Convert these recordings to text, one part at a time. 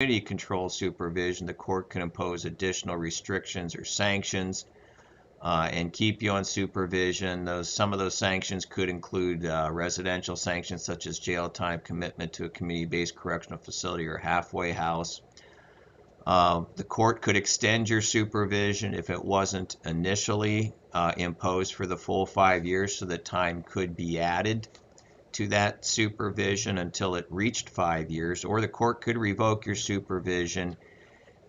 community control supervision, the court can impose additional restrictions or sanctions and keep you on supervision. Some of those sanctions could include residential sanctions such as jail time, commitment to a community-based correctional facility or halfway house. The court could extend your supervision if it wasn't initially imposed for the full 5 years, so that time could be added to that supervision until it reached 5 years, or the court could revoke your supervision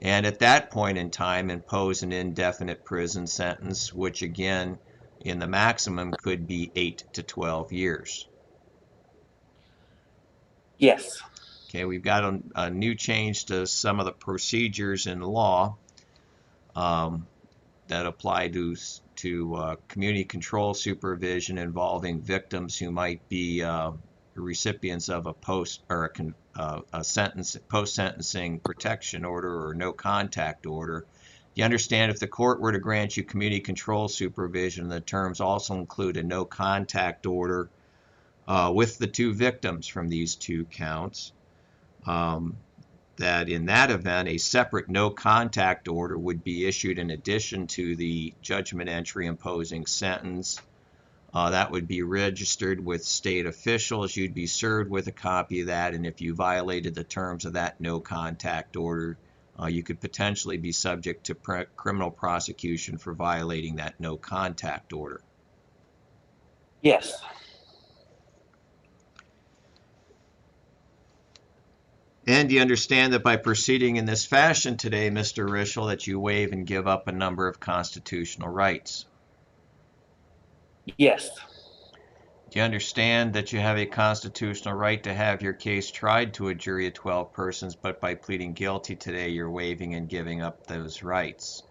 and at that point in time impose an indefinite prison sentence, which again in the maximum could be 8 to 12 years. Yes. Okay, we've got a new change to some of the procedures in law that apply to community control supervision involving victims who might be recipients of a post-sentencing protection order or no contact order. You understand, if the court were to grant you community control supervision, the terms also include a no contact order with the 2 victims from these 2 counts. That in that event, a separate no contact order would be issued in addition to the judgment entry imposing sentence. That would be registered with state officials. You'd be served with a copy of that, and if you violated the terms of that no contact order, you could potentially be subject to criminal prosecution for violating that no contact order. Yes. And you understand that by proceeding in this fashion today, Mr. Rischel, that you waive and give up a number of constitutional rights. Yes. Do you understand that you have a constitutional right to have your case tried to a jury of 12 persons, but by pleading guilty today, you're waiving and giving up those rights?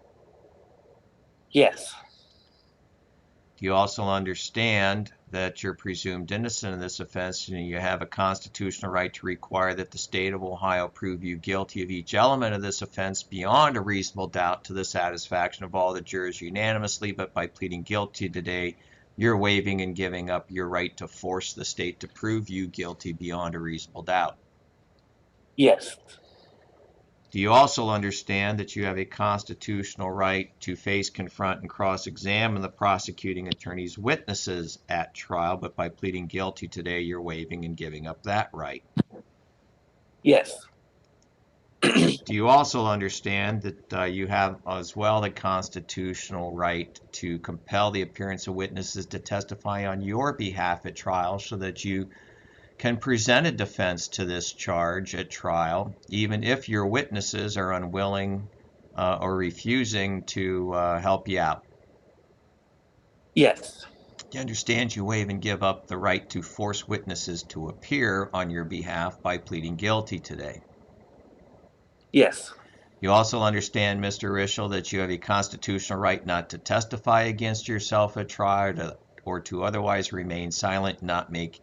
Yes. Do you also understand that you're presumed innocent of this offense and you have a constitutional right to require that the state of Ohio prove you guilty of each element of this offense beyond a reasonable doubt to the satisfaction of all the jurors unanimously, but by pleading guilty today, you're waiving and giving up your right to force the state to prove you guilty beyond a reasonable doubt? Yes. Do you also understand that you have a constitutional right to face, confront, and cross-examine the prosecuting attorney's witnesses at trial, but by pleading guilty today, you're waiving and giving up that right? Yes. Do you also understand that you have as well the constitutional right to compel the appearance of witnesses to testify on your behalf at trial so that you can present a defense to this charge at trial, even if your witnesses are unwilling or refusing to help you out? Yes. Do you understand you waive and give up the right to force witnesses to appear on your behalf by pleading guilty today? Yes. You also understand, Mr. Rischel, that you have a constitutional right not to testify against yourself at trial or to otherwise remain silent, not make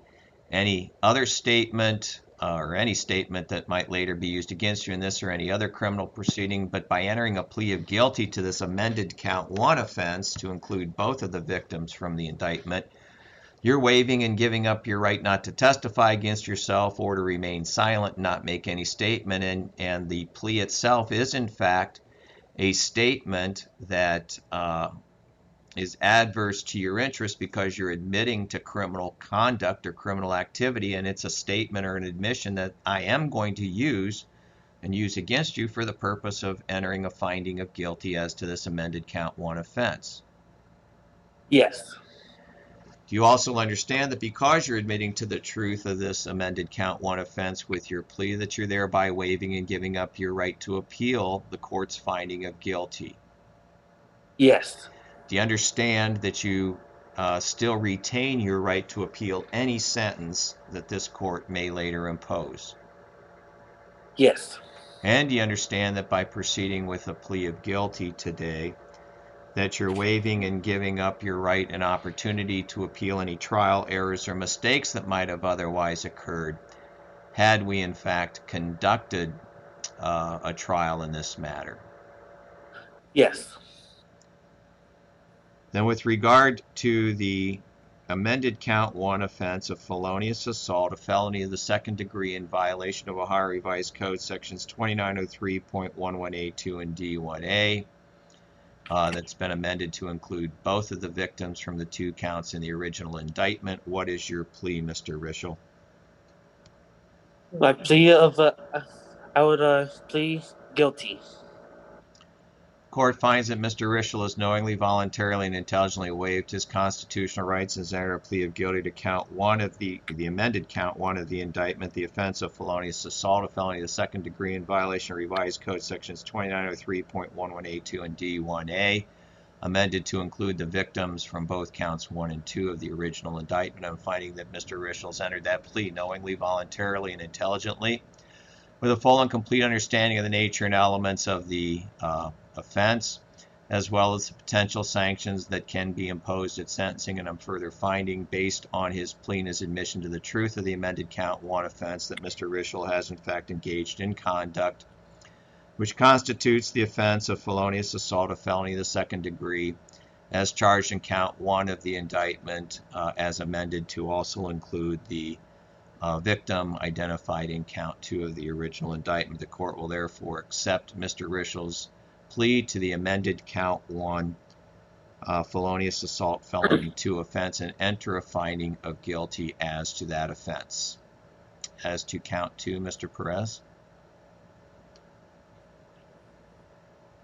any other statement or any statement that might later be used against you in this or any other criminal proceeding, but by entering a plea of guilty to this amended count 1 offense to include both of the victims from the indictment, you're waiving and giving up your right not to testify against yourself or to remain silent, not make any statement, and the plea itself is in fact a statement that is adverse to your interest because you're admitting to criminal conduct or criminal activity, and it's a statement or an admission that I am going to use and use against you for the purpose of entering a finding of guilty as to this amended count 1 offense. Yes. Do you also understand that because you're admitting to the truth of this amended count 1 offense with your plea, that you're thereby waiving and giving up your right to appeal the court's finding of guilty? Yes. Do you understand that you still retain your right to appeal any sentence that this court may later impose? Yes. And do you understand that by proceeding with a plea of guilty today, that you're waiving and giving up your right and opportunity to appeal any trial errors or mistakes that might have otherwise occurred had we in fact conducted a trial in this matter? Yes. Then with regard to the amended count 1 offense of felonious assault, a felony of the second degree in violation of Ohio Revised Code sections 2903.11A2 and D1A. That's been amended to include both of the victims from the 2 counts in the original indictment. What is your plea, Mr. Rischel? My plea of I would plead guilty. Court finds that Mr. Rischel has knowingly, voluntarily, and intelligently waived his constitutional rights and has entered a plea of guilty to count 1 of the amended count 1 of the indictment, the offense of felonious assault, a felony of the second degree in violation of Revised Code sections 2903.11A2 and D1A, amended to include the victims from both counts 1 and 2 of the original indictment. I'm finding that Mr. Rischel has entered that plea knowingly, voluntarily, and intelligently, with a full and complete understanding of the nature and elements of the offense, as well as the potential sanctions that can be imposed at sentencing. And I'm further finding, based on his plea and his admission to the truth of the amended count 1 offense, that Mr. Rischel has in fact engaged in conduct which constitutes the offense of felonious assault, a felony of the second degree, as charged in count 1 of the indictment, as amended to also include the victim identified in count 2 of the original indictment. The court will therefore accept Mr. Rischel's plea to the amended count 1 felonious assault felony 2 offense and enter a finding of guilty as to that offense. As to count 2, Mr. Perez?